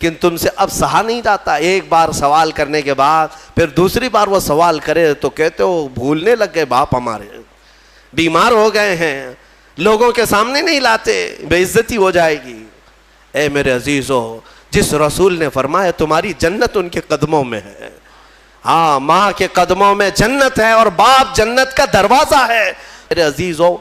لیکن تم سے اب سہا نہیں جاتا. ایک بار سوال کرنے کے بعد پھر دوسری بار وہ سوال کرے تو کہتے ہو بھولنے لگ گئے باپ ہمارے, بیمار ہو گئے ہیں, لوگوں کے سامنے نہیں لاتے, بے عزتی ہو جائے گی. اے میرے عزیزو, جس رسول نے فرمایا تمہاری جنت ان کے قدموں میں ہے, ہاں ماں کے قدموں میں جنت ہے اور باپ جنت کا دروازہ ہے. میرے عزیزو,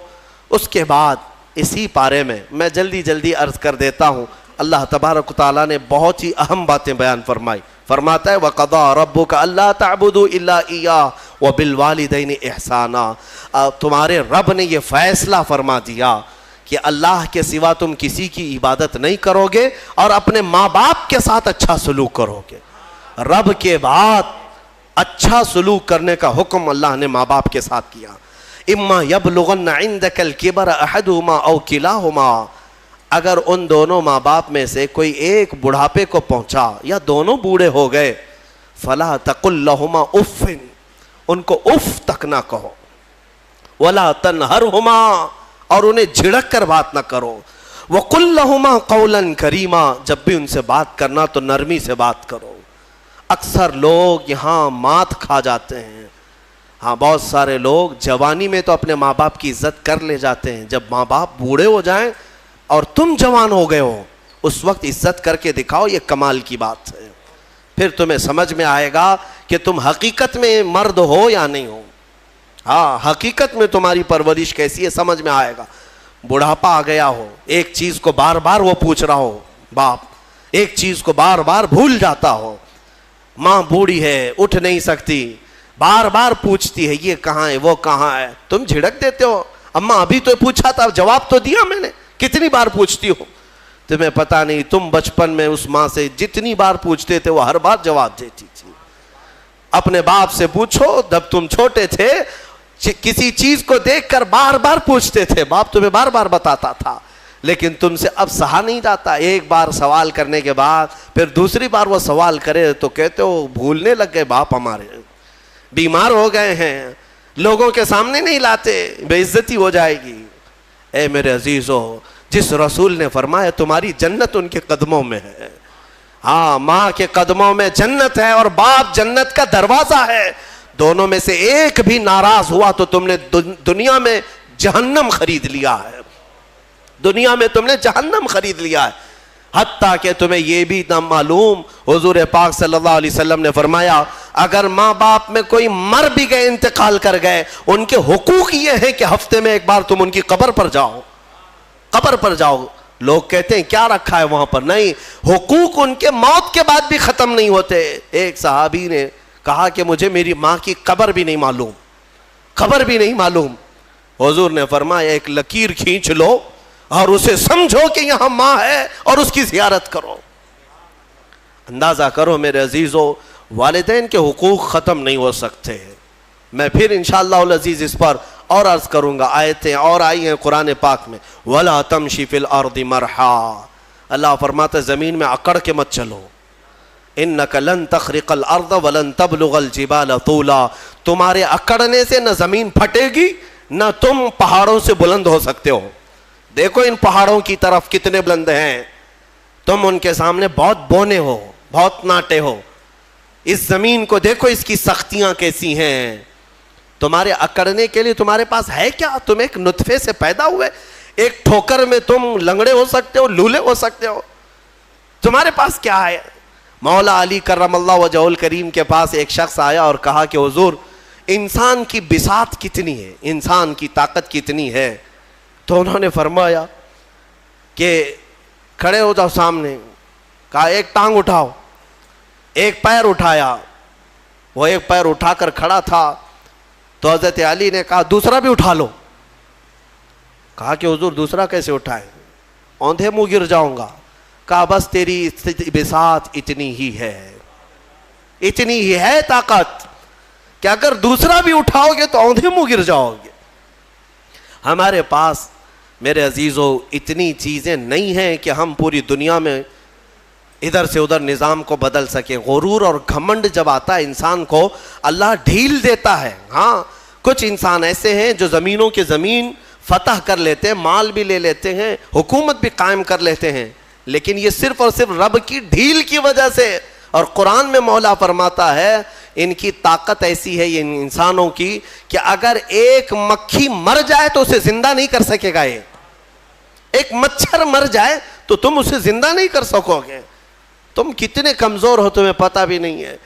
اس کے بعد اسی پارے میں جلدی جلدی عرض کر دیتا ہوں, اللہ تبارک و تعالیٰ نے بہت ہی اہم باتیں بیان فرمائی. فرماتا ہے وَقَضَىٰ رَبُّكَ أَلَّا تَعْبُدُوا إِلَّا إِيَّاهُ وَبِالْوَالِدَيْنِ إِحْسَانًا. تمہارے رب نے یہ فیصلہ فرما دیا کہ اللہ کے سوا تم کسی کی عبادت نہیں کرو گے اور اپنے ماں باپ کے ساتھ اچھا سلوک کرو گے. رب کے بعد اچھا سلوک کرنے کا حکم اللہ نے ماں باپ کے ساتھ کیا. اما یبلغن عندک الکبر احدہما او کلاہما, اگر ان دونوں ماں باپ میں سے کوئی ایک بڑھاپے کو پہنچا یا دونوں بوڑھے ہو گئے, فلا تقل لہما اف, ان کو اف تک نہ کہو, ولا تنہرہما, اور انہیں جھڑک کر بات نہ کرو, وقل لہما قولا کریما, جب بھی ان سے بات کرنا تو نرمی سے بات کرو. اکثر لوگ یہاں مات کھا جاتے ہیں. ہاں بہت سارے لوگ جوانی میں تو اپنے ماں باپ کی عزت کر لے جاتے ہیں, جب ماں باپ بوڑھے ہو جائیں اور تم جوان ہو گئے ہو اس وقت عزت کر کے دکھاؤ, یہ کمال کی بات ہے. پھر تمہیں سمجھ میں آئے گا کہ تم حقیقت میں مرد ہو یا نہیں ہو. ہاں حقیقت میں تمہاری پرورش کیسی ہے سمجھ میں آئے گا. بڑھاپا آ گیا ہو, ایک چیز کو بار بار وہ پوچھ رہا ہو, باپ ایک چیز کو بار بار بھول جاتا ہو, ماں بوڑھی ہے اٹھ نہیں سکتی, بار بار پوچھتی ہے یہ کہاں ہے وہ کہاں ہے, تم جھڑک دیتے ہو, اماں ابھی تو پوچھا تھا جواب تو دیا میں نے, کتنی بار پوچھتی ہو. تمہیں پتہ نہیں تم بچپن میں اس ماں سے جتنی بار پوچھتے تھے وہ ہر بار جواب دیتی تھی. اپنے باپ سے پوچھو, جب تم چھوٹے تھے کسی چیز کو دیکھ کر بار بار پوچھتے تھے, باپ تمہیں بار بار بتاتا تھا, لیکن تم سے اب سہا نہیں جاتا. ایک بار سوال کرنے کے بعد پھر دوسری بار وہ سوال کرے تو کہتے ہو بھولنے لگ گئے باپ ہمارے, بیمار ہو گئے ہیں, لوگوں کے سامنے نہیں لاتے, بے عزتی ہو جائے گی. اے میرے عزیزو, جس رسول نے فرمایا تمہاری جنت ان کے قدموں میں ہے, ہاں ماں کے قدموں میں جنت ہے اور باپ جنت کا دروازہ ہے. دونوں میں سے ایک بھی ناراض ہوا تو تم نے دنیا میں جہنم خرید لیا ہے, دنیا میں تم نے جہنم خرید لیا ہے. حتیٰ کہ تمہیں یہ بھی نہ معلوم, حضور پاک صلی اللہ علیہ وسلم نے فرمایا اگر ماں باپ میں کوئی مر بھی گئے, انتقال کر گئے, ان کے حقوق یہ ہیں کہ ہفتے میں ایک بار تم ان کی قبر پر جاؤ, قبر پر جاؤ. لوگ کہتے ہیں کیا رکھا ہے وہاں پر, نہیں, حقوق ان کے موت کے بعد بھی ختم نہیں ہوتے. ایک صحابی نے کہا کہ مجھے میری ماں کی قبر بھی نہیں معلوم, قبر بھی نہیں معلوم. حضور نے فرمایا ایک لکیر کھینچ لو اور اسے سمجھو کہ یہاں ماں ہے اور اس کی زیارت کرو. اندازہ کرو میرے عزیزو, والدین کے حقوق ختم نہیں ہو سکتے. میں پھر انشاءاللہ العزیز اس پر اور عرض کروں گا, آیتیں اور آئی ہیں قرآن پاک میں, وَلَا تَمْشِ فِي الْأَرْضِ مَرْحًا, اللہ فرماتا ہے زمین میں اکڑ کے مت چلو. اِنَّكَ لَن تَخْرِقَ الْأَرْضَ وَلَن تَبْلُغَ الْجِبَالَ طُولًا, تمہارے اکڑنے سے نہ زمین پھٹے گی نہ تم پہاڑوں سے بلند ہو سکتے ہو. دیکھو ان پہاڑوں کی طرف کتنے بلند ہیں, تم ان کے سامنے بہت بونے ہو, بہت ناٹے ہو. اس زمین کو دیکھو اس کی سختیاں کیسی ہیں, تمہارے اکڑنے کے لیے تمہارے پاس ہے کیا؟ تم ایک نطفے سے پیدا ہوئے, ایک ٹھوکر میں تم لنگڑے ہو سکتے ہو, لولے ہو سکتے ہو, تمہارے پاس کیا ہے؟ مولا علی کرم اللہ وجہہ الکریم کے پاس ایک شخص آیا اور کہا کہ حضور انسان کی بساط کتنی ہے, انسان کی طاقت کتنی ہے؟ تو انہوں نے فرمایا کہ کھڑے ہو جاؤ سامنے. کہا ایک ٹانگ اٹھاؤ, ایک پیر اٹھایا, وہ ایک پیر اٹھا کر کھڑا تھا تو حضرت علی نے کہا دوسرا بھی اٹھا لو. کہا کہ حضور دوسرا کیسے اٹھائیں, اوندھے منہ گر جاؤں گا. کہا بس تیری بساط اتنی ہی ہے, اتنی ہی ہے طاقت کہ اگر دوسرا بھی اٹھاؤ گے تو اوندھے منہ گر جاؤ گے. ہمارے پاس میرے عزیزو اتنی چیزیں نہیں ہیں کہ ہم پوری دنیا میں ادھر سے ادھر نظام کو بدل سکیں. غرور اور گھمنڈ جب آتا ہے انسان کو, اللہ ڈھیل دیتا ہے. ہاں کچھ انسان ایسے ہیں جو زمینوں کے زمین فتح کر لیتے ہیں, مال بھی لے لیتے ہیں, حکومت بھی قائم کر لیتے ہیں, لیکن یہ صرف اور صرف رب کی ڈھیل کی وجہ سے. اور قرآن میں مولا فرماتا ہے ان کی طاقت ایسی ہے ان انسانوں کی کہ اگر ایک مکھی مر جائے تو اسے زندہ نہیں کر سکے گا. یہ ایک مچھر مر جائے تو تم اسے زندہ نہیں کر سکو گے. تم کتنے کمزور ہو تمہیں پتہ بھی نہیں ہے.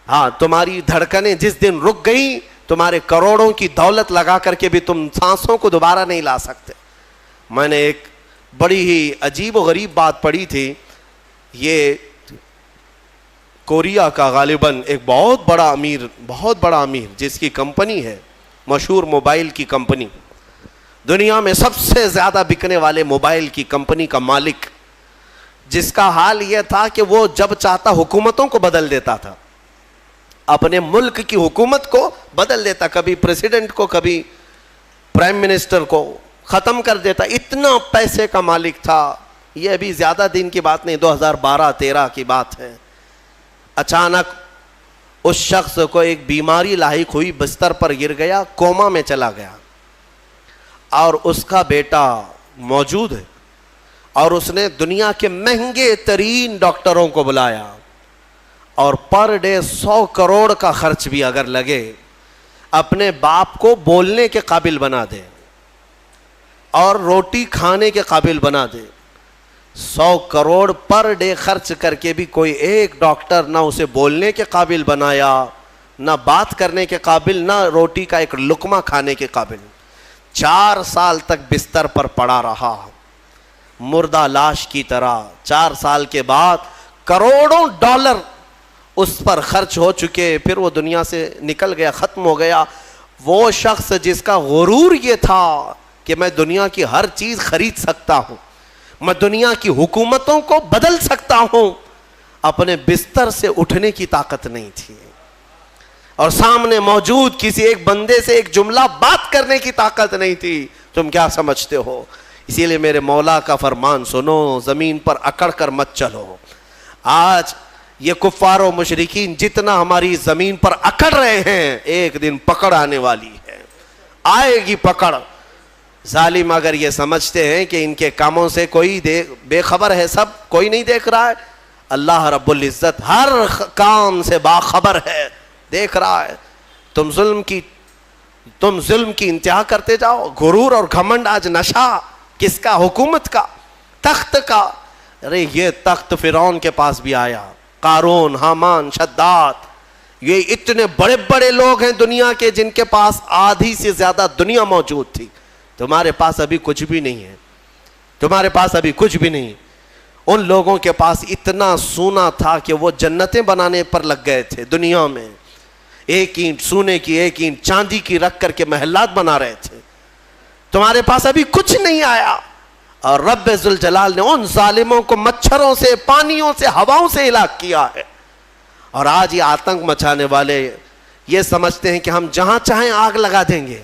ہاں تمہاری دھڑکنیں جس دن رک گئی تمہارے کروڑوں کی دولت لگا کر کے بھی تم سانسوں کو دوبارہ نہیں لا سکتے. میں نے ایک بڑی ہی عجیب و غریب بات پڑھی تھی. یہ کوریا کا غالباً ایک بہت بڑا امیر جس کی کمپنی ہے, مشہور موبائل کی کمپنی, دنیا میں سب سے زیادہ بکنے والے موبائل کی کمپنی کا مالک, جس کا حال یہ تھا کہ وہ جب چاہتا حکومتوں کو بدل دیتا تھا, اپنے ملک کی حکومت کو بدل دیتا, کبھی پریزیڈنٹ کو کبھی پرائم منسٹر کو ختم کر دیتا. اتنا پیسے کا مالک تھا. یہ ابھی زیادہ دن کی بات نہیں, 2012-13 کی بات ہے. اچانک اس شخص کو ایک بیماری لاحق ہوئی, بستر پر گر گیا, کوما میں چلا گیا, اور اس کا بیٹا موجود ہے, اور اس نے دنیا کے مہنگے ترین ڈاکٹروں کو بلایا, اور پر ڈے 100 کروڑ کا خرچ بھی اگر لگے اپنے باپ کو بولنے کے قابل بنا دے اور روٹی کھانے کے قابل بنا دے. 100 کروڑ پر ڈے خرچ کر کے بھی کوئی ایک ڈاکٹر نہ اسے بولنے کے قابل بنایا, نہ بات کرنے کے قابل, نہ روٹی کا ایک لقمہ کھانے کے قابل. 4 سال تک بستر پر پڑا رہا مردہ لاش کی طرح. 4 سال کے بعد کروڑوں ڈالر اس پر خرچ ہو چکے, پھر وہ دنیا سے نکل گیا, ختم ہو گیا. وہ شخص جس کا غرور یہ تھا کہ میں دنیا کی ہر چیز خرید سکتا ہوں, میں دنیا کی حکومتوں کو بدل سکتا ہوں, اپنے بستر سے اٹھنے کی طاقت نہیں تھی, اور سامنے موجود کسی ایک بندے سے ایک جملہ بات کرنے کی طاقت نہیں تھی. تم کیا سمجھتے ہو؟ اسی لیے میرے مولا کا فرمان سنو, زمین پر اکڑ کر مت چلو. آج یہ کفار و مشرکین جتنا ہماری زمین پر اکڑ رہے ہیں, ایک دن پکڑ آنے والی ہے, آئے گی پکڑ. ظالم اگر یہ سمجھتے ہیں کہ ان کے کاموں سے کوئی بے خبر ہے, سب کوئی نہیں دیکھ رہا ہے, اللہ رب العزت ہر کام سے باخبر ہے, دیکھ رہا ہے. تم ظلم کی انتہا کرتے جاؤ. غرور اور گھمنڈ آج نشہ کس کا؟ حکومت کا, تخت کا. ارے یہ تخت فرعون کے پاس بھی آیا, قارون, حامان, شداد, یہ اتنے بڑے بڑے لوگ ہیں دنیا کے جن کے پاس آدھی سے زیادہ دنیا موجود تھی. تمہارے پاس ابھی کچھ بھی نہیں ہے, تمہارے پاس ابھی کچھ بھی نہیں. ان لوگوں کے پاس اتنا سونا تھا کہ وہ جنتیں بنانے پر لگ گئے تھے دنیا میں. ایک اینٹ سونے کی, ایک اینٹ چاندی کی رکھ کر کے محلات بنا رہے تھے. تمہارے پاس ابھی کچھ نہیں آیا, اور رب ذوالجلال نے ان ظالموں کو مچھروں سے, پانیوں سے, ہواؤں سے ہلاک کیا ہے. اور آج یہ آتنک مچانے والے یہ سمجھتے ہیں کہ ہم جہاں چاہیں آگ لگا دیں گے,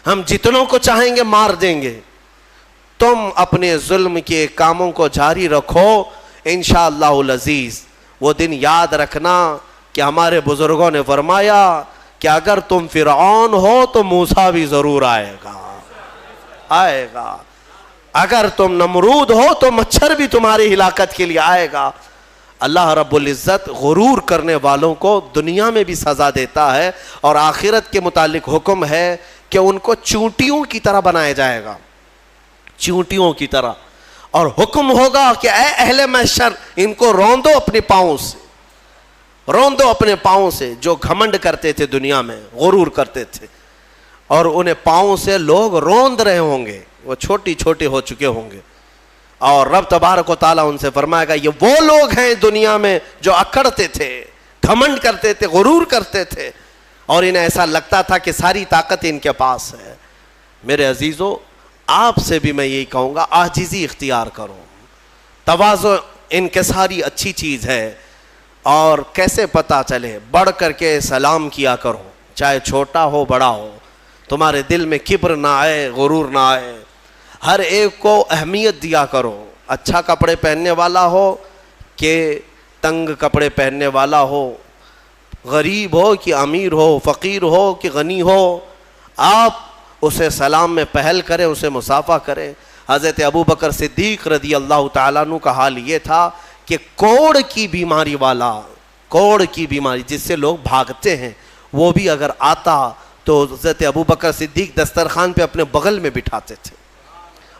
ہم جتنوں کو چاہیں گے مار دیں گے. تم اپنے ظلم کے کاموں کو جاری رکھو, انشاءاللہ العزیز وہ دن یاد رکھنا کہ ہمارے بزرگوں نے فرمایا کہ اگر تم فرعون ہو تو موسیٰ بھی ضرور آئے گا. اگر تم نمرود ہو تو مچھر بھی تمہاری ہلاکت کے لیے آئے گا. اللہ رب العزت غرور کرنے والوں کو دنیا میں بھی سزا دیتا ہے, اور آخرت کے متعلق حکم ہے کہ ان کو چونٹیوں کی طرح بنایا جائے گا, چونٹیوں کی طرح. اور حکم ہوگا کہ اے اہل محشر, ان کو روندو اپنے پاؤں سے, روندو اپنے پاؤں سے. جو گھمنڈ کرتے تھے دنیا میں, غرور کرتے تھے, اور انہیں پاؤں سے لوگ روند رہے ہوں گے, وہ چھوٹی چھوٹے ہو چکے ہوں گے. اور رب تبارک و تعالیٰ ان سے فرمائے گا یہ وہ لوگ ہیں دنیا میں جو اکڑتے تھے, گھمنڈ کرتے تھے, غرور کرتے تھے, اور انہیں ایسا لگتا تھا کہ ساری طاقت ان کے پاس ہے. میرے عزیزو, آپ سے بھی میں یہی کہوں گا, عاجزی اختیار کرو. تواضع انکساری اچھی چیز ہے, اور کیسے پتہ چلے, بڑھ کر کے سلام کیا کرو, چاہے چھوٹا ہو بڑا ہو. تمہارے دل میں کبر نہ آئے, غرور نہ آئے. ہر ایک کو اہمیت دیا کرو, اچھا کپڑے پہننے والا ہو کہ تنگ کپڑے پہننے والا ہو, غریب ہو کہ امیر ہو, فقیر ہو کہ غنی ہو, آپ اسے سلام میں پہل کریں, اسے مصافحہ کریں. حضرت ابو بکر صدیق رضی اللہ تعالیٰ عنہ کا حال یہ تھا کہ کوڑ کی بیماری والا، کوڑ کی بیماری جس سے لوگ بھاگتے ہیں، وہ بھی اگر آتا تو حضرت ابو بکر صدیق دسترخوان پہ اپنے بغل میں بٹھاتے تھے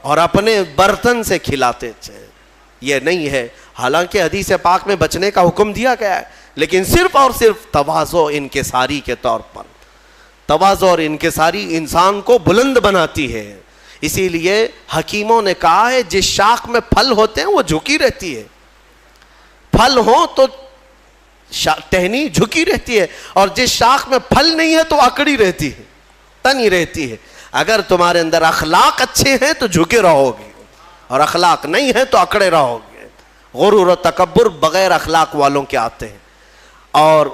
اور اپنے برتن سے کھلاتے تھے۔ یہ نہیں ہے، حالانکہ حدیث پاک میں بچنے کا حکم دیا گیا ہے، لیکن صرف اور صرف تواضع انکساری کے طور پر۔ تواضع اور انکساری انسان کو بلند بناتی ہے، اسی لیے حکیموں نے کہا ہے جس شاخ میں پھل ہوتے ہیں وہ جھکی رہتی ہے، پھل ہوں تو ٹہنی جھکی رہتی ہے، اور جس شاخ میں پھل نہیں ہے تو اکڑی رہتی ہے، تنی رہتی ہے۔ اگر تمہارے اندر اخلاق اچھے ہیں تو جھکے رہو گے، اور اخلاق نہیں ہے تو اکڑے رہو گے۔ غرور و تکبر بغیر اخلاق والوں کے آتے ہیں۔ اور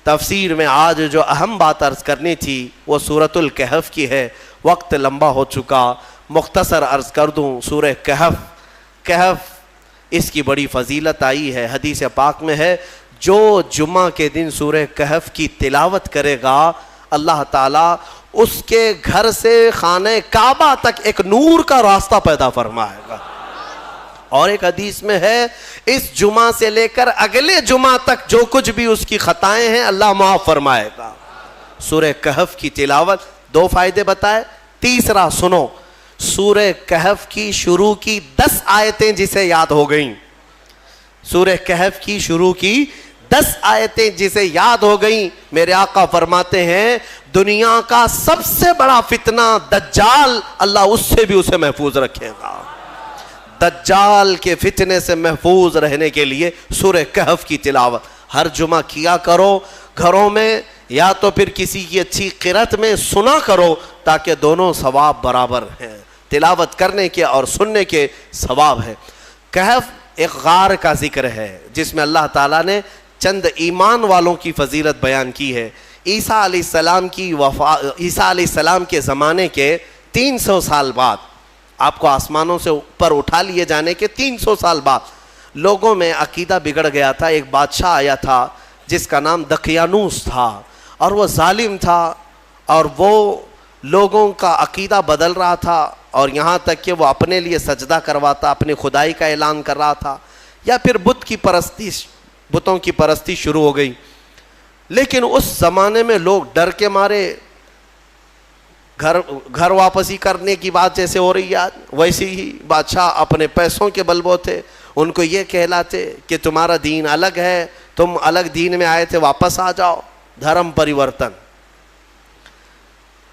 تفسیر میں آج جو اہم بات عرض کرنی تھی وہ سورۃ الکہف کی ہے، وقت لمبا ہو چکا، مختصر عرض کر دوں۔ سورہ کہف اس کی بڑی فضیلت آئی ہے، حدیث پاک میں ہے جو جمعہ کے دن سورہ کہف کی تلاوت کرے گا اللہ تعالیٰ اس کے گھر سے خانہ کعبہ تک ایک نور کا راستہ پیدا فرمائے گا۔ اور ایک حدیث میں ہے اس جمعہ سے لے کر اگلے جمعہ تک جو کچھ بھی اس کی خطائیں ہیں اللہ معاف فرمائے گا۔ سورہ کہف کی تلاوت، دو فائدے بتائے، تیسرا سنو، سورہ کہف کی شروع کی 10 آیتیں جسے یاد ہو گئیں، سورہ کہف کی شروع کی 10 آیتیں جسے یاد ہو گئیں، میرے آقا فرماتے ہیں دنیا کا سب سے بڑا فتنہ دجال، اللہ اس سے بھی اسے محفوظ رکھے گا۔ دجال کے فتنے سے محفوظ رہنے کے لیے سورہ کہف کی تلاوت ہر جمعہ کیا کرو، گھروں میں یا تو پھر کسی کی اچھی قرأت میں سنا کرو، تاکہ دونوں ثواب برابر ہیں، تلاوت کرنے کے اور سننے کے ثواب ہے۔ کہف ایک غار کا ذکر ہے جس میں اللہ تعالیٰ نے چند ایمان والوں کی فضیلت بیان کی ہے۔ عیسیٰ علیہ السلام کے زمانے کے 300 سال بعد، آپ کو آسمانوں سے اوپر اٹھا لیے جانے کے 300 سال بعد لوگوں میں عقیدہ بگڑ گیا تھا۔ ایک بادشاہ آیا تھا جس کا نام دقیانوس تھا، اور وہ ظالم تھا، اور وہ لوگوں کا عقیدہ بدل رہا تھا، اور یہاں تک کہ وہ اپنے لیے سجدہ کرواتا، اپنی خدائی کا اعلان کر رہا تھا، یا پھر بتوں کی پرستی شروع ہو گئی۔ لیکن اس زمانے میں لوگ ڈر کے مارے گھر واپسی کرنے کی بات جیسے ہو رہی ہے ویسے ہی بادشاہ اپنے پیسوں کے بل بوتے ان کو یہ کہلاتے کہ تمہارا دین الگ ہے، تم الگ دین میں آئے تھے، واپس آ جاؤ۔ دھرم پریورتن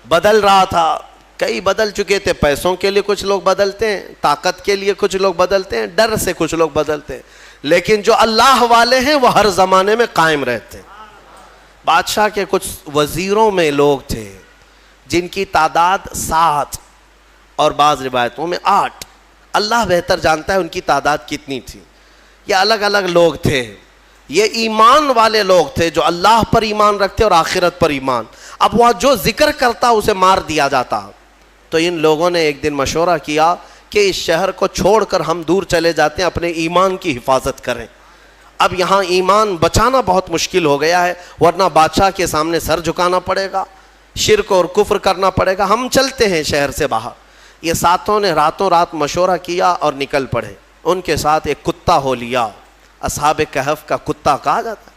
بدل رہا تھا، کئی بدل چکے تھے، پیسوں کے لیے کچھ لوگ بدلتے ہیں، طاقت کے لیے کچھ لوگ بدلتے ہیں، ڈر سے کچھ لوگ بدلتے ہیں، لیکن جو اللہ والے ہیں وہ ہر زمانے میں قائم رہتے ہیں۔ بادشاہ کے کچھ وزیروں میں لوگ تھے جن کی تعداد 7 اور بعض روایتوں میں 8، اللہ بہتر جانتا ہے ان کی تعداد کتنی تھی۔ یہ الگ الگ لوگ تھے، یہ ایمان والے لوگ تھے جو اللہ پر ایمان رکھتے اور آخرت پر ایمان۔ اب وہ جو ذکر کرتا اسے مار دیا جاتا۔ تو ان لوگوں نے ایک دن مشورہ کیا کہ اس شہر کو چھوڑ کر ہم دور چلے جاتے ہیں، اپنے ایمان کی حفاظت کریں۔ اب یہاں ایمان بچانا بہت مشکل ہو گیا ہے، ورنہ بادشاہ کے سامنے سر جھکانا پڑے گا، شرک اور کفر کرنا پڑے گا، ہم چلتے ہیں شہر سے باہر۔ یہ ساتوں نے راتوں رات مشورہ کیا اور نکل پڑے۔ ان کے ساتھ ایک کتا ہو لیا، اصحاب کہف کا کتا کہا جاتا،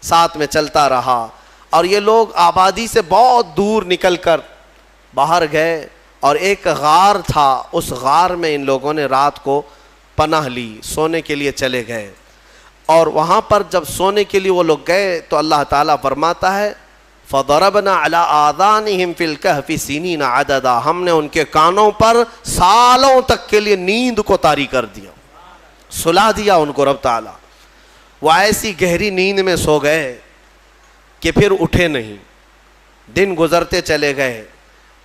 ساتھ میں چلتا رہا، اور یہ لوگ آبادی سے بہت دور نکل کر باہر گئے، اور ایک غار تھا، اس غار میں ان لوگوں نے رات کو پناہ لی، سونے کے لیے چلے گئے۔ اور وہاں پر جب سونے کے لیے وہ لوگ گئے تو اللہ تعالیٰ فرماتا ہے فَضَرَبْنَا عَلَىٰ آذَانِهِمْ فِي الْكَهْفِ سِنِينَ عَدَدًا، ہم نے ان کے کانوں پر سالوں تک کے لیے نیند کو طاری کر دیا، سلا دیا ان کو رب تعالیٰ۔ وہ ایسی گہری نیند میں سو گئے کہ پھر اٹھے نہیں، دن گزرتے چلے گئے۔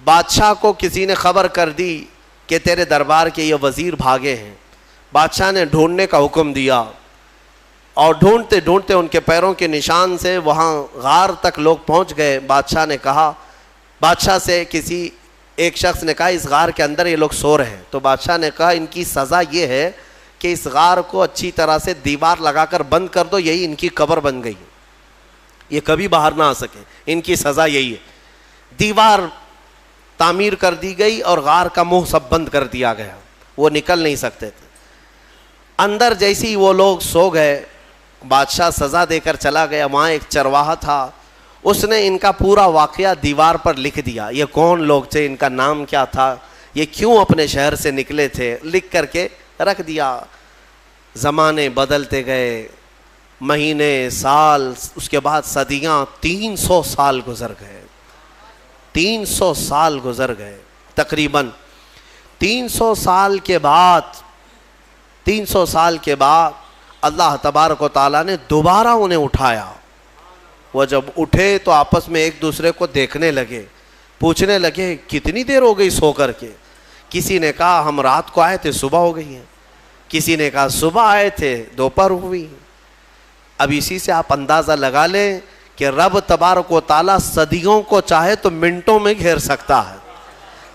بادشاہ کو کسی نے خبر کر دی کہ تیرے دربار کے یہ وزیر بھاگے ہیں۔ بادشاہ نے ڈھونڈنے کا حکم دیا، اور ڈھونڈتے ڈھونڈتے ان کے پیروں کے نشان سے وہاں غار تک لوگ پہنچ گئے۔ بادشاہ سے کسی ایک شخص نے کہا اس غار کے اندر یہ لوگ سو رہے ہیں۔ تو بادشاہ نے کہا ان کی سزا یہ ہے کہ اس غار کو اچھی طرح سے دیوار لگا کر بند کر دو، یہی ان کی قبر بن گئی، یہ کبھی باہر نہ آ سکے، ان کی سزا یہی ہے۔ دیوار تعمیر کر دی گئی اور غار کا منہ سب بند کر دیا گیا۔ وہ نکل نہیں سکتے تھے. اندر جیسے ہی وہ لوگ سو گئے, بادشاہ سزا دے کر چلا گیا. وہاں ایک چرواہا تھا, اس نے ان کا پورا واقعہ دیوار پر لکھ دیا. یہ کون لوگ تھے, ان کا نام کیا تھا, یہ کیوں اپنے شہر سے نکلے تھے, لکھ کر کے رکھ دیا. زمانے بدلتے گئے, مہینے, سال, اس کے بعد صدیاں, 300 سال گزر گئے. 300 سال گزر گئے تقریباً. 300 سال کے بعد اللہ تبارک و تعالیٰ نے دوبارہ انہیں اٹھایا. وہ جب اٹھے تو آپس میں ایک دوسرے کو دیکھنے لگے, پوچھنے لگے کتنی دیر ہو گئی سو کر کے. کسی نے کہا ہم رات کو آئے تھے صبح ہو گئی ہے, کسی نے کہا صبح آئے تھے دوپہر ہوئی. اب اسی سے آپ اندازہ لگا لیں کہ رب تبارک و تعالیٰ صدیوں کو چاہے تو منٹوں میں گھیر سکتا ہے.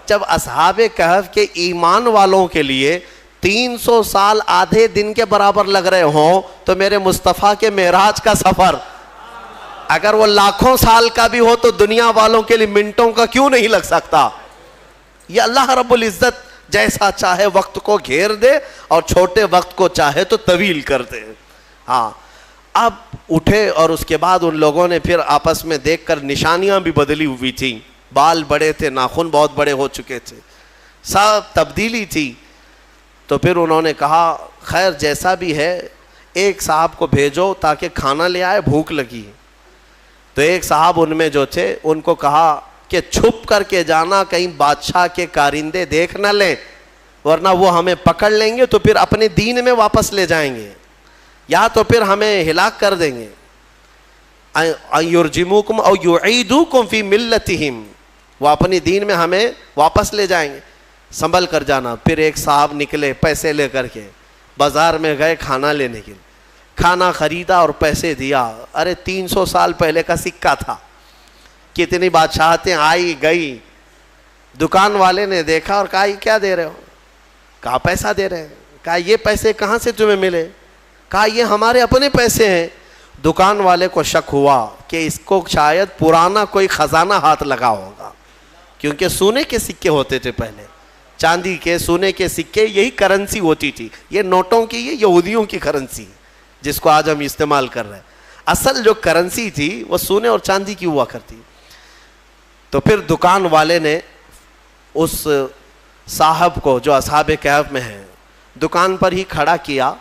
جب اصحاب کہف کے ایمان والوں کے لیے 300 سال آدھے دن کے برابر لگ رہے ہوں, تو میرے مصطفیٰ کے معراج کا سفر اگر وہ لاکھوں سال کا بھی ہو تو دنیا والوں کے لیے منٹوں کا کیوں نہیں لگ سکتا. یہ اللہ رب العزت جیسا چاہے وقت کو گھیر دے اور چھوٹے وقت کو چاہے تو طویل کر دے. ہاں, اب اٹھے اور اس کے بعد ان لوگوں نے پھر آپس میں دیکھ کر نشانیاں بھی بدلی ہوئی تھیں. بال بڑے تھے, ناخن بہت بڑے ہو چکے تھے, سب تبدیلی تھی. تو پھر انہوں نے کہا خیر جیسا بھی ہے ایک صاحب کو بھیجو تاکہ کھانا لے آئے, بھوک لگی. تو ایک صاحب ان میں جو تھے ان کو کہا کہ چھپ کر کے جانا, کہیں بادشاہ کے کارندے دیکھ نہ لیں, ورنہ وہ ہمیں پکڑ لیں گے تو پھر اپنے دین میں واپس لے جائیں گے, یا تو پھر ہمیں ہلاک کر دیں گے. یرجموکم او یعیدوکم فی ملتہم, وہ اپنی دین میں ہمیں واپس لے جائیں گے, سنبھل کر جانا. پھر ایک صاحب نکلے پیسے لے کر کے, بازار میں گئے کھانا لینے کے لیے, کھانا خریدا اور پیسے دیا. ارے 300 سال پہلے کا سکہ تھا, کتنی بادشاہتیں آئی گئی. دکان والے نے دیکھا اور کہا یہ کیا دے رہے ہو, کہا پیسہ دے رہے ہیں. کہا یہ پیسے کہاں سے تمہیں ملے, کہا یہ ہمارے اپنے پیسے ہیں. دکان والے کو شک ہوا کہ اس کو شاید پرانا کوئی خزانہ ہاتھ لگا ہوگا, کیونکہ سونے کے سکے ہوتے تھے پہلے, چاندی کے سونے کے سکے, یہی کرنسی ہوتی تھی. یہ نوٹوں کی, یہ یہودیوں کی کرنسی جس کو آج ہم استعمال کر رہے ہیں. اصل جو کرنسی تھی وہ سونے اور چاندی کی ہوا کرتی. تو پھر دکان والے نے اس صاحب کو جو اصحاب کہف میں ہیں دکان پر ہی کھڑا کیا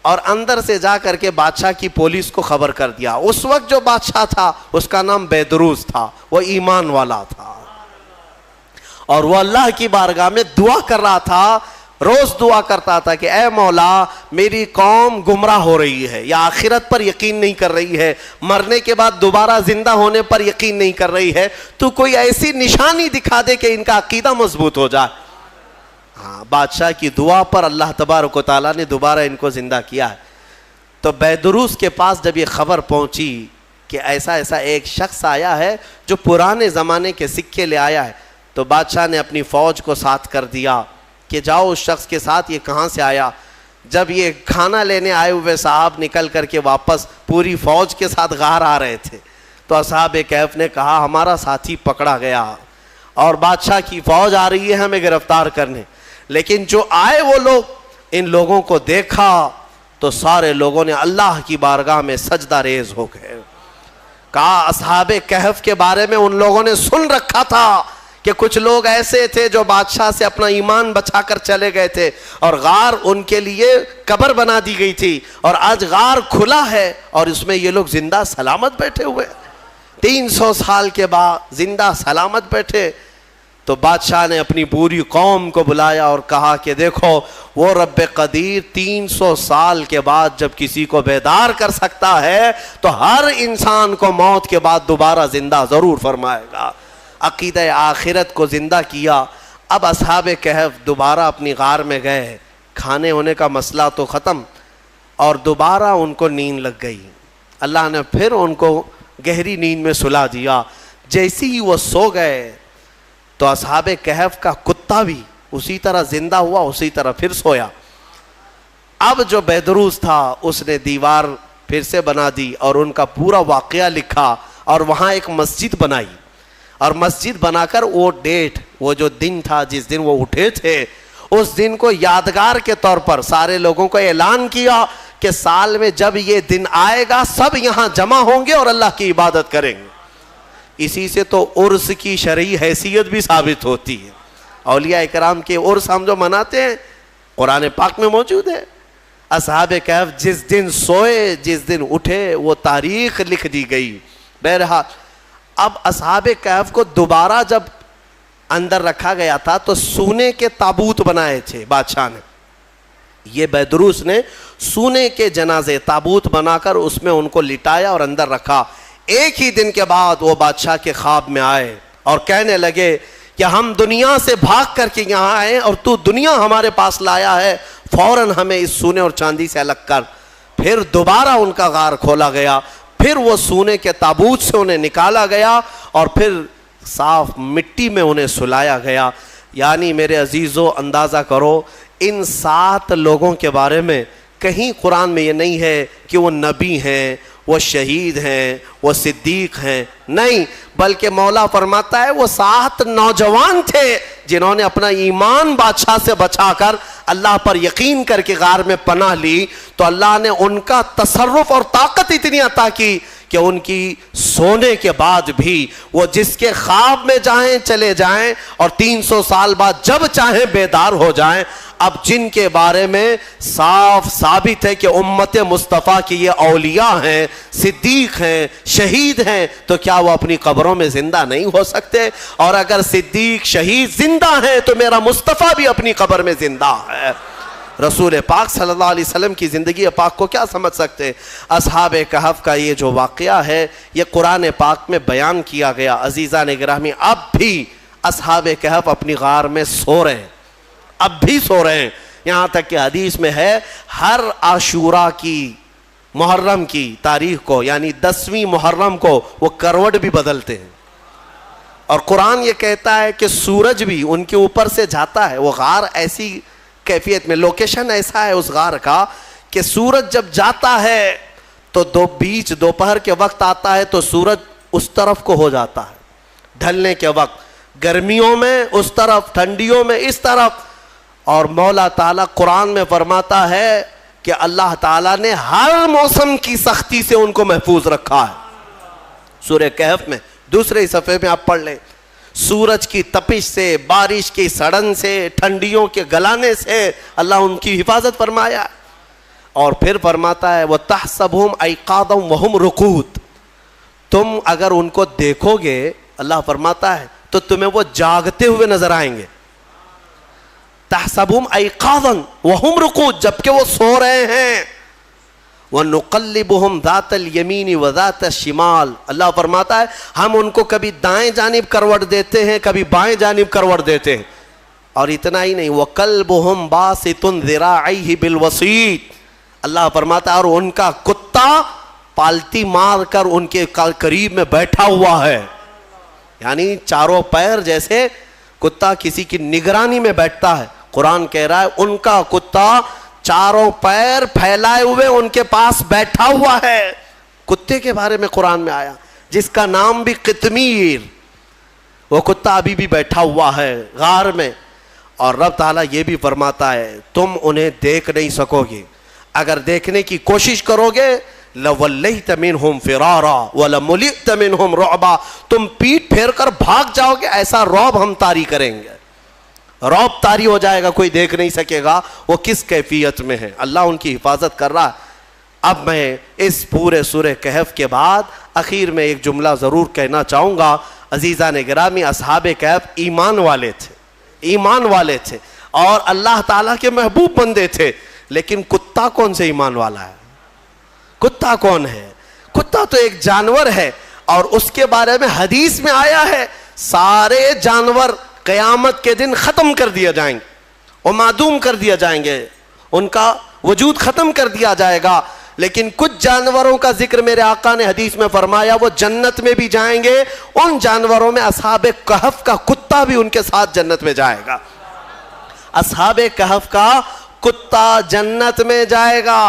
اور اندر سے جا کر کے بادشاہ کی پولیس کو خبر کر دیا. اس وقت جو بادشاہ تھا اس کا نام بیدروس تھا, وہ ایمان والا تھا اور وہ اللہ کی بارگاہ میں دعا کر رہا تھا. روز دعا کرتا تھا کہ اے مولا میری قوم گمراہ ہو رہی ہے, یا آخرت پر یقین نہیں کر رہی ہے, مرنے کے بعد دوبارہ زندہ ہونے پر یقین نہیں کر رہی ہے, تو کوئی ایسی نشانی دکھا دے کہ ان کا عقیدہ مضبوط ہو جائے. ہاں, بادشاہ کی دعا پر اللہ تبارک و تعالیٰ نے دوبارہ ان کو زندہ کیا ہے. تو بیدروس کے پاس جب یہ خبر پہنچی کہ ایسا ایسا ایک شخص آیا ہے جو پرانے زمانے کے سکے لے آیا ہے, تو بادشاہ نے اپنی فوج کو ساتھ کر دیا کہ جاؤ اس شخص کے ساتھ, یہ کہاں سے آیا. جب یہ کھانا لینے آئے ہوئے صاحب نکل کر کے واپس پوری فوج کے ساتھ غار آ رہے تھے, تو اصحاب کہف نے کہا ہمارا ساتھی پکڑا گیا اور بادشاہ کی فوج آ رہی ہے ہمیں گرفتار کرنے. لیکن جو آئے وہ لوگ, ان لوگوں کو دیکھا تو سارے لوگوں نے اللہ کی بارگاہ میں سجدہ ریز ہو گئے. کہا اصحاب کہف کے بارے میں ان لوگوں نے سن رکھا تھا کہ کچھ لوگ ایسے تھے جو بادشاہ سے اپنا ایمان بچا کر چلے گئے تھے, اور غار ان کے لیے قبر بنا دی گئی تھی, اور آج غار کھلا ہے اور اس میں یہ لوگ زندہ سلامت بیٹھے ہوئے 300 سال کے بعد زندہ سلامت بیٹھے. تو بادشاہ نے اپنی پوری قوم کو بلایا اور کہا کہ دیکھو وہ رب قدیر 300 سال کے بعد جب کسی کو بیدار کر سکتا ہے تو ہر انسان کو موت کے بعد دوبارہ زندہ ضرور فرمائے گا. عقیدہ آخرت کو زندہ کیا. اب اصحاب کہف دوبارہ اپنی غار میں گئے, کھانے ہونے کا مسئلہ تو ختم, اور دوبارہ ان کو نیند لگ گئی. اللہ نے پھر ان کو گہری نیند میں سلا دیا. جیسے ہی وہ سو گئے تو اصحاب کہف کا کتا بھی اسی طرح زندہ ہوا, اسی طرح پھر سویا. اب جو بیدروس تھا اس نے دیوار پھر سے بنا دی اور ان کا پورا واقعہ لکھا, اور وہاں ایک مسجد بنائی, اور مسجد بنا کر وہ ڈیٹ, وہ جو دن تھا جس دن وہ اٹھے تھے, اس دن کو یادگار کے طور پر سارے لوگوں کو اعلان کیا کہ سال میں جب یہ دن آئے گا سب یہاں جمع ہوں گے اور اللہ کی عبادت کریں گے. اسی سے تو عرس کی شرعی حیثیت بھی ثابت ہوتی ہے. اولیاء اکرام کے عرس ہم جو مناتے ہیں قرآن پاک میں موجود ہے. اصحاب کہف جس دن سوئے جس دن اٹھے وہ تاریخ لکھ دی گئی. بہرحال اب اصحاب کہف کو دوبارہ جب اندر رکھا گیا تھا تو سونے کے تابوت بنائے تھے بادشاہ نے. یہ بیدروس نے سونے کے جنازے تابوت بنا کر اس میں ان کو لٹایا اور اندر رکھا. ایک ہی دن کے بعد وہ بادشاہ کے خواب میں آئے اور کہنے لگے کہ ہم دنیا سے بھاگ کر کے یہاں آئے اور تو دنیا ہمارے پاس لایا ہے, فوراً ہمیں اس سونے اور چاندی سے الگ کر. پھر دوبارہ ان کا غار کھولا گیا, پھر وہ سونے کے تابوت سے انہیں نکالا گیا اور پھر صاف مٹی میں انہیں سلایا گیا. یعنی میرے عزیزو اندازہ کرو ان 7 لوگوں کے بارے میں کہیں قرآن میں یہ نہیں ہے کہ وہ نبی ہیں, وہ شہید ہیں, وہ صدیق ہیں, نہیں, بلکہ مولا فرماتا ہے وہ 7 نوجوان تھے جنہوں نے اپنا ایمان بادشاہ سے بچا کر اللہ پر یقین کر کے غار میں پناہ لی. تو اللہ نے ان کا تصرف اور طاقت اتنی عطا کی کہ ان کی سونے کے بعد بھی وہ جس کے خواب میں جائیں چلے جائیں اور 300 سال بعد جب چاہیں بیدار ہو جائیں. اب جن کے بارے میں صاف ثابت ہے کہ امت مصطفیٰ کی یہ اولیاء ہیں, صدیق ہیں, شہید ہیں, تو کیا وہ اپنی قبروں میں زندہ نہیں ہو سکتے؟ اور اگر صدیق شہید زندہ ہیں تو میرا مصطفیٰ بھی اپنی قبر میں زندہ ہے. رسول پاک صلی اللہ علیہ وسلم کی زندگی پاک کو کیا سمجھ سکتے ہیں؟ اصحاب کہف کا یہ جو واقعہ ہے یہ قرآن پاک میں بیان کیا گیا. عزیزان گرامی, اب بھی اصحاب کہف اپنی غار میں سو رہے ہیں, اب بھی سو رہے ہیں. یہاں تک کہ حدیث میں ہے ہر عاشورہ کی محرم کی تاریخ کو یعنی 10ویں محرم کو وہ کروٹ بھی بدلتے ہیں. اور قرآن یہ کہتا ہے کہ سورج بھی ان کے اوپر سے جاتا ہے. وہ غار ایسی کیفیت میں, لوکیشن ایسا ہے اس غار کا کہ سورج جب جاتا ہے تو بیچ دوپہر کے وقت آتا ہے تو سورج اس طرف کو ہو جاتا ہے, ڈھلنے کے وقت گرمیوں میں اس طرف, ٹھنڈیوں میں اس طرف. اور مولا تعالیٰ قرآن میں فرماتا ہے کہ اللہ تعالیٰ نے ہر موسم کی سختی سے ان کو محفوظ رکھا ہے. سورہ کہف میں دوسرے صفحے میں آپ پڑھ لیں, سورج کی تپش سے, بارش کی سڑن سے, ٹھنڈیوں کے گلانے سے اللہ ان کی حفاظت فرمایا. اور پھر فرماتا ہے وَتَحْسَبُهُمْ أَيْقَاظًا وَهُمْ رُقُودٌ, تم اگر ان کو دیکھو گے اللہ فرماتا ہے تو تمہیں وہ جاگتے ہوئے نظر آئیں گے. تَحْسَبُهُمْ أَيْقَاظًا وَهُمْ رُقُودٌ, جبکہ وہ سو رہے ہیں. وَنُقَلِّبُهُمْ ذَاتَ الْيَمِينِ وَذَاتَ الشِّمَالِ, اللہ فرماتا ہے ہم ان کو کبھی دائیں جانب کروٹ دیتے ہیں کبھی بائیں جانب کروٹ دیتے ہیں. اور اتنا ہی نہیں, وَقَلْبُهُمْ بَاسِطٌ ذِرَاعَيْهِ بِالْوَسِيطِ, اللہ فرماتا ہے اور ان کا کتا پالتی مار کر ان کے قریب میں بیٹھا ہوا ہے. یعنی چاروں پیر جیسے کتا کسی کی نگرانی میں بیٹھتا ہے. قرآن کہہ رہا ہے ان کا کتا چاروں پیر پھیلائے ہوئے ان کے پاس بیٹھا ہوا ہے. کتے کے بارے میں قرآن میں آیا جس کا نام بھی قطمیر, وہ کتا ابھی بھی بیٹھا ہوا ہے غار میں. اور رب تعالیٰ یہ بھی فرماتا ہے تم انہیں دیکھ نہیں سکو گے, اگر دیکھنے کی کوشش کرو گے لَوَلَّيْتَ مِنْهُمْ فِرَارًا وَلَمُلِئْتَ مِنْهُمْ رُعْبًا, تم پیٹ پھیر کر بھاگ جاؤ گے, ایسا رعب ہم طاری کریں گے. رعب طاری ہو جائے گا, کوئی دیکھ نہیں سکے گا وہ کس کیفیت میں ہے. اللہ ان کی حفاظت کر رہا ہے. اب میں اس پورے سورہ کہف کے بعد اخیر میں ایک جملہ ضرور کہنا چاہوں گا. عزیزان گرامی, اصحاب کہف ایمان والے تھے, ایمان والے تھے اور اللہ تعالیٰ کے محبوب بندے تھے. لیکن کتا کون سے ایمان والا ہے؟ کتا کون ہے؟ کتا تو ایک جانور ہے اور اس کے بارے میں حدیث میں آیا ہے سارے جانور قیامت کے دن ختم کر دیا جائیں گے اور معدوم کر دیا جائیں گے, ان کا وجود ختم کر دیا جائے گا. لیکن کچھ جانوروں کا ذکر میرے آقا نے حدیث میں فرمایا وہ جنت میں بھی جائیں گے. ان جانوروں میں اصحاب کہف کا کتا بھی ان کے ساتھ جنت میں جائے گا. اصحاب کہف کا کتا جنت میں جائے گا.